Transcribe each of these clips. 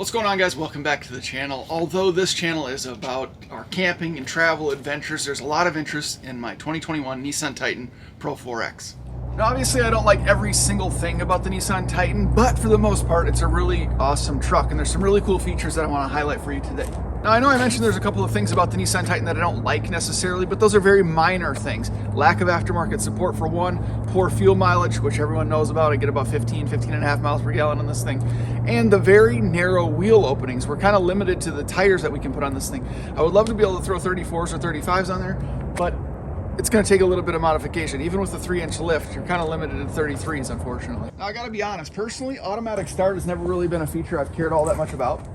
What's going on, guys? Welcome back to the channel. Although this channel is about our camping and travel adventures, there's a lot of interest in my 2021 Nissan Titan Pro4X. Now obviously I don't like every single thing about the Nissan Titan, but for the most part it's a really awesome truck and there's some really cool features that I want to highlight for you today. Now I know I mentioned there's a couple of things about the Nissan Titan that I don't like necessarily, but those are very minor things. Lack of aftermarket support for one, poor fuel mileage, which everyone knows about. I get about 15 and a half miles per gallon on this thing. And the very narrow wheel openings. We're kind of limited to the tires that we can put on this thing. I would love to be able to throw 34s or 35s on there, but it's going to take a little bit of modification. Even with the 3-inch lift, you're kind of limited to 33s, unfortunately. Now I got to be honest, personally, automatic start has never really been a feature I've cared all that much about.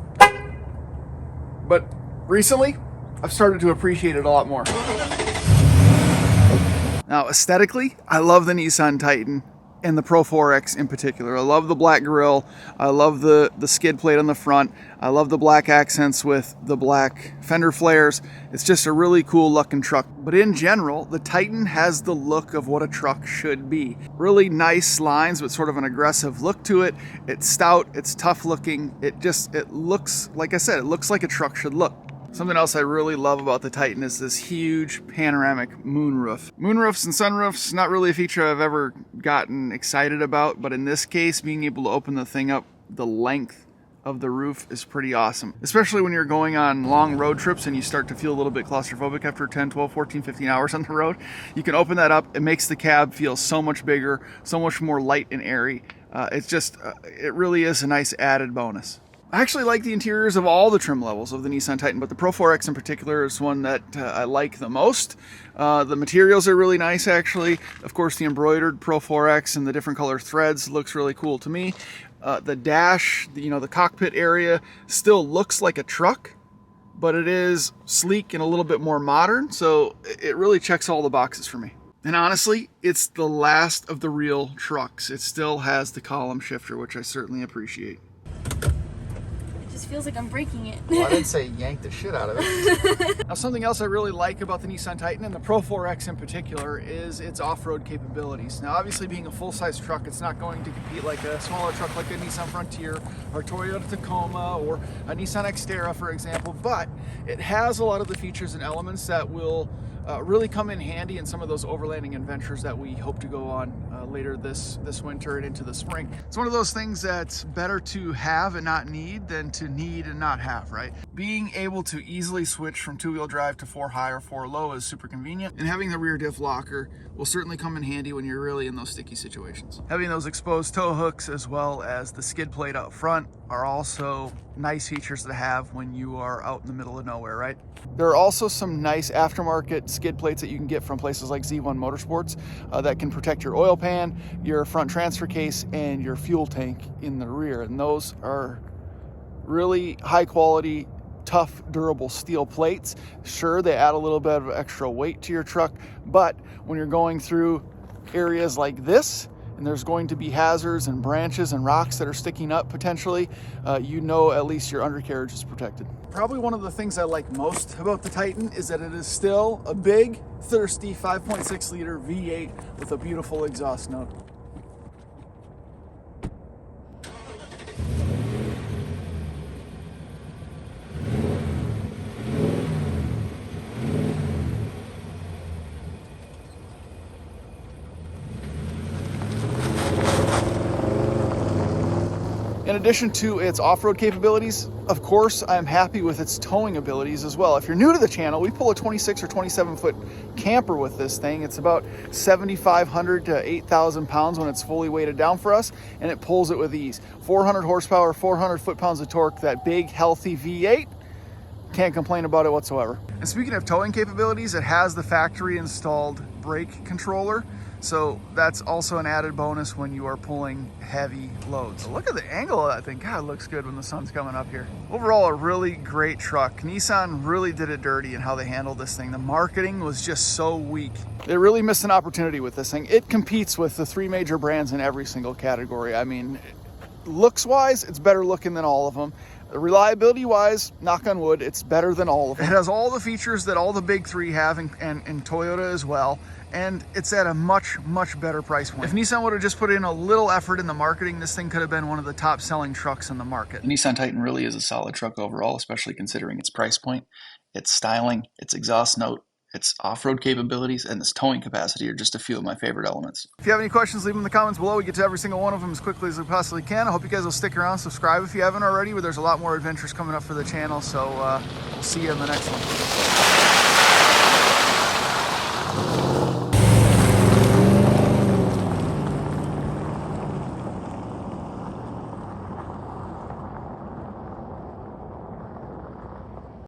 But recently, I've started to appreciate it a lot more. Now, aesthetically, I love the Nissan Titan and the Pro4X in particular. I love the black grille. I love the skid plate on the front. I love the black accents with the black fender flares. It's just a really cool looking truck. But in general, the Titan has the look of what a truck should be. Really nice lines with sort of an aggressive look to it. It's stout, it's tough looking. It looks, like I said, it looks like a truck should look. Something else I really love about the Titan is this huge panoramic moonroof. Moonroofs and sunroofs, not really a feature I've ever gotten excited about, but in this case, being able to open the thing up the length of the roof is pretty awesome. Especially when you're going on long road trips and you start to feel a little bit claustrophobic after 10, 12, 14, 15 hours on the road. You can open that up. It makes the cab feel so much bigger, so much more light and airy. It really is a nice added bonus. I actually like the interiors of all the trim levels of the Nissan Titan, but the Pro4X in particular is one that I like the most. The materials are really nice, actually. Of course, the embroidered Pro4X and the different color threads looks really cool to me. The dash, the cockpit area still looks like a truck, but it is sleek and a little bit more modern, so it really checks all the boxes for me. And honestly, it's the last of the real trucks. It still has the column shifter, which I certainly appreciate. Just feels like I'm breaking it. Well, I didn't say yank the shit out of it. Now, something else I really like about the Nissan Titan, and the Pro4X in particular, is its off-road capabilities. Now, obviously being a full-size truck, it's not going to compete like a smaller truck like a Nissan Frontier or Toyota Tacoma or a Nissan Xterra, for example, but it has a lot of the features and elements that will really come in handy in some of those overlanding adventures that we hope to go on later this winter and into the spring. It's one of those things that's better to have and not need than to need and not have, right? Being able to easily switch from 2-wheel drive to 4-high or 4-low is super convenient, and having the rear diff locker will certainly come in handy when you're really in those sticky situations. Having those exposed tow hooks as well as the skid plate out front are also nice features to have when you are out in the middle of nowhere, right? There are also some nice aftermarket skid plates that you can get from places like Z1 Motorsports that can protect your oil pan, your front transfer case, and your fuel tank in the rear. And those are really high quality, tough, durable steel plates. Sure, they add a little bit of extra weight to your truck, but when you're going through areas like this, and there's going to be hazards and branches and rocks that are sticking up potentially, at least your undercarriage is protected. Probably one of the things I like most about the Titan is that it is still a big, thirsty 5.6 liter V8 with a beautiful exhaust note. In addition to its off-road capabilities, of course, I'm happy with its towing abilities as well. If you're new to the channel, we pull a 26 or 27 foot camper with this thing. It's about 7,500 to 8,000 pounds when it's fully weighted down for us, and it pulls it with ease. 400 horsepower, 400 foot-pounds of torque, that big, healthy V8. Can't complain about it whatsoever. And speaking of towing capabilities, it has the factory installed brake controller. So that's also an added bonus when you are pulling heavy loads. So look at the angle of that thing. God, it looks good when the sun's coming up here. Overall, a really great truck. Nissan really did it dirty in how they handled this thing. The marketing was just so weak. They really missed an opportunity with this thing. It competes with the 3 major brands in every single category. I mean, looks-wise, it's better looking than all of them. Reliability-wise, knock on wood, it's better than all of them. It has all the features that all the big three have, and Toyota as well. And it's at a much, much better price point. If Nissan would have just put in a little effort in the marketing, this thing could have been one of the top selling trucks in the market. The Nissan Titan really is a solid truck overall, especially considering its price point, its styling, its exhaust note, its off-road capabilities, and its towing capacity are just a few of my favorite elements. If you have any questions, leave them in the comments below. We get to every single one of them as quickly as we possibly can. I hope you guys will stick around, subscribe if you haven't already. There's a lot more adventures coming up for the channel, so we'll see you in the next one.